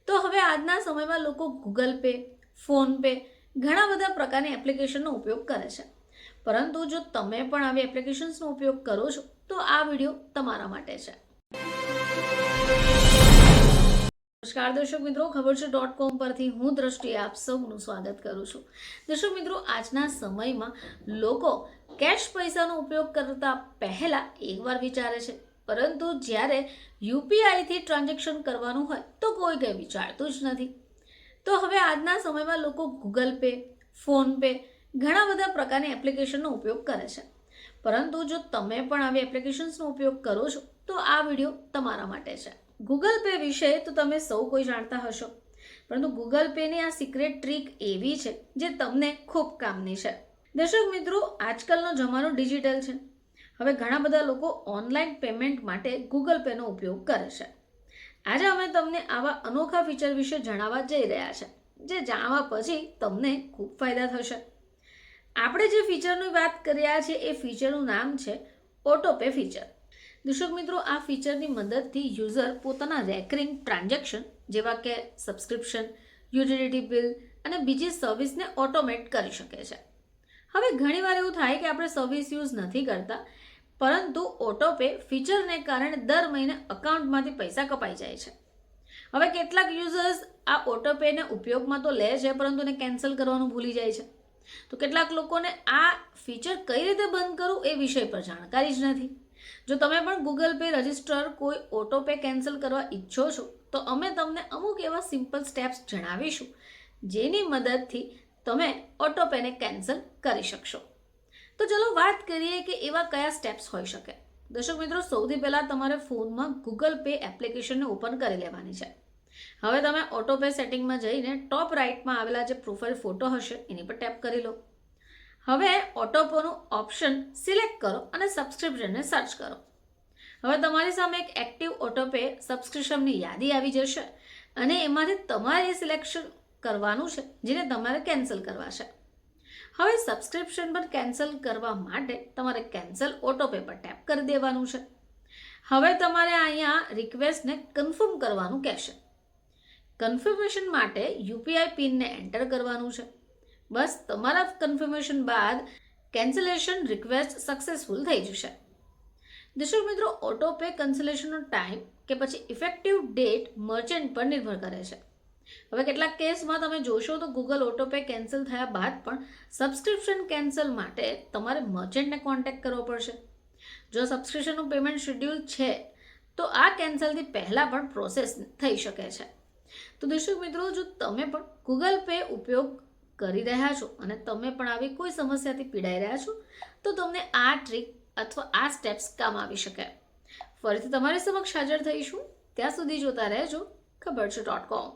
તો હવે આજના સમયમાં લોકો ગૂગલ પે, ફોન પે ઘણા બધા પ્રકારની એપ્લિકેશનનો ઉપયોગ કરે છે. પરંતુ જો તમે પણ આવી એપ્લિકેશન્સનો ઉપયોગ કરો છો તો આ વિડીયો તમારા માટે છે. નમસ્કાર દર્શક મિત્રો, ખબર છે .com પરથી હું દ્રષ્ટિ આપ સૌનું સ્વાગત કરું છું. દર્શક મિત્રો, આજના સમયમાં લોકો કેશ પૈસાનો ઉપયોગ કરતા પહેલા એકવાર વિચારે છે, પરંતુ જ્યારે યુપીઆઈથી ટ્રાન્ઝેક્શન કરવાનું હોય તો કોઈ કંઈ વિચારતું જ નથી. તો હવે આજના સમયમાં લોકો ગૂગલ પે, ફોન પે ઘણા બધા પ્રકારની એપ્લિકેશનનો ઉપયોગ કરે છે. પરંતુ જો તમે પણ આવી એપ્લિકેશન્સનો ઉપયોગ કરો છો તો આ વિડીયો તમારા માટે છે. ગૂગલ પે વિશે તો તમે સૌ કોઈ જાણતા હશો, પરંતુ ગૂગલ પેની આ સિક્રેટ ટ્રીક એવી છે જે તમને ખૂબ કામની છે. દર્શક મિત્રો, આજકાલનો જમાનો ડિજિટલ છે. હવે ઘણા બધા લોકો ઓનલાઈન પેમેન્ટ માટે ગૂગલ પેનો ઉપયોગ કરે છે. આજે અમે તમને આવા અનોખા ફીચર વિશે જણાવવા જઈ રહ્યા છે, જે જાણવા પછી તમને ખૂબ ફાયદા થશે. આપણે જે ફીચરની વાત કરી રહ્યા છીએ એ ફીચરનું નામ છે ઓટોપે ફીચર. દર્શક મિત્રો, આ ફીચરની મદદથી યુઝર પોતાના રેકરિંગ ટ્રાન્ઝેક્શન જેવા કે સબસ્ક્રિપ્શન, યુટિલિટી બિલ અને બીજી સર્વિસને ઓટોમેટ કરી શકે છે. હવે ઘણીવાર એવું થાય કે આપણે સર્વિસ યુઝ નથી કરતા, પરંતુ ઓટોપે ફીચરને કારણે દર મહિને અકાઉન્ટમાંથી પૈસા કપાઈ જાય છે. હવે કેટલાક યુઝર્સ આ ઓટોપેને ઉપયોગમાં તો લે છે, પરંતુ એને કેન્સલ કરવાનું ભૂલી જાય છે. તો કેટલાક લોકોને આ ફીચર કઈ રીતે બંધ કરવું એ વિષય પર જાણકારી જ નથી. જો તમે પણ ગૂગલ પે રજિસ્ટર કોઈ ઓટોપે કેન્સલ કરવા ઈચ્છો છો તો અમે તમને અમુક એવા સિમ્પલ સ્ટેપ્સ જણાવીશું, જેની મદદથી તમે ઓટોપેને કેન્સલ કરી શકશો. તો ચલો વાત કરીએ કે એવા કયા સ્ટેપ્સ હોઈ શકે. દર્શક મિત્રો, સૌથી પહેલાં તમારે ફોનમાં ગૂગલ પે એપ્લિકેશનને ઓપન કરી લેવાની છે. હવે તમે ઓટોપે સેટિંગમાં જઈને ટોપ રાઇટમાં આવેલા જે પ્રોફાઇલ ફોટો હશે એની પર ટેપ કરી લો. હવે ઓટોપેનું ઓપ્શન સિલેક્ટ કરો અને સબસ્ક્રિપ્શનને સર્ચ કરો. હવે તમારી સામે એક એક્ટિવ ઓટોપે સબસ્ક્રિપ્શનની યાદી આવી જશે અને એમાંથી તમારે સિલેક્શન કરવાનું છે જેને તમારે કેન્સલ કરવા છે. હવે સબસ્ક્રિપ્શન પર કેન્સલ કરવા માટે તમારે કેન્સલ ઓટોપે પર ટેપ કરી દેવાનું છે. હવે તમારે અહીંયા રિક્વેસ્ટને કન્ફર્મ કરવાનું કહેશે. કન્ફર્મેશન માટે યુપીઆઈ પિનને એન્ટર કરવાનું છે. બસ તમારા કન્ફર્મેશન બાદ કેન્સલેશન રિક્વેસ્ટ સક્સેસફુલ થઈ જશે. દર્શક મિત્રો, ઓટોપે કેન્સલેશનનો ટાઈમ કે પછી ઇફેક્ટિવ ડેટ મર્ચન્ટ પર નિર્ભર કરે છે. હવે કેટલાક કેસમાં તમે જોશો તો ગૂગલ ઓટોપે કેન્સલ થયા બાદ પણ સબસ્ક્રિપ્શન કેન્સલ માટે તમારે મર્ચન્ટને કોન્ટેક્ટ કરવો પડશે. જો સબસ્ક્રિપ્શનનું પેમેન્ટ શેડ્યુલ છે તો આ કેન્સલથી પહેલાં પણ પ્રોસેસ થઈ શકે છે. તો દર્શક મિત્રો, જો તમે પણ ગૂગલ પે ઉપયોગ કરી રહ્યા છો અને તમે પણ આવી કોઈ સમસ્યાથી પીડાઈ રહ્યા છો તો તમને આ ટ્રીક અથવા આ સ્ટેપ્સ કામ આવી શકે. ફરીથી તમારી સમક્ષ હાજર થઈશું. ત્યાં સુધી જોતા રહેજો ખબર છે .com.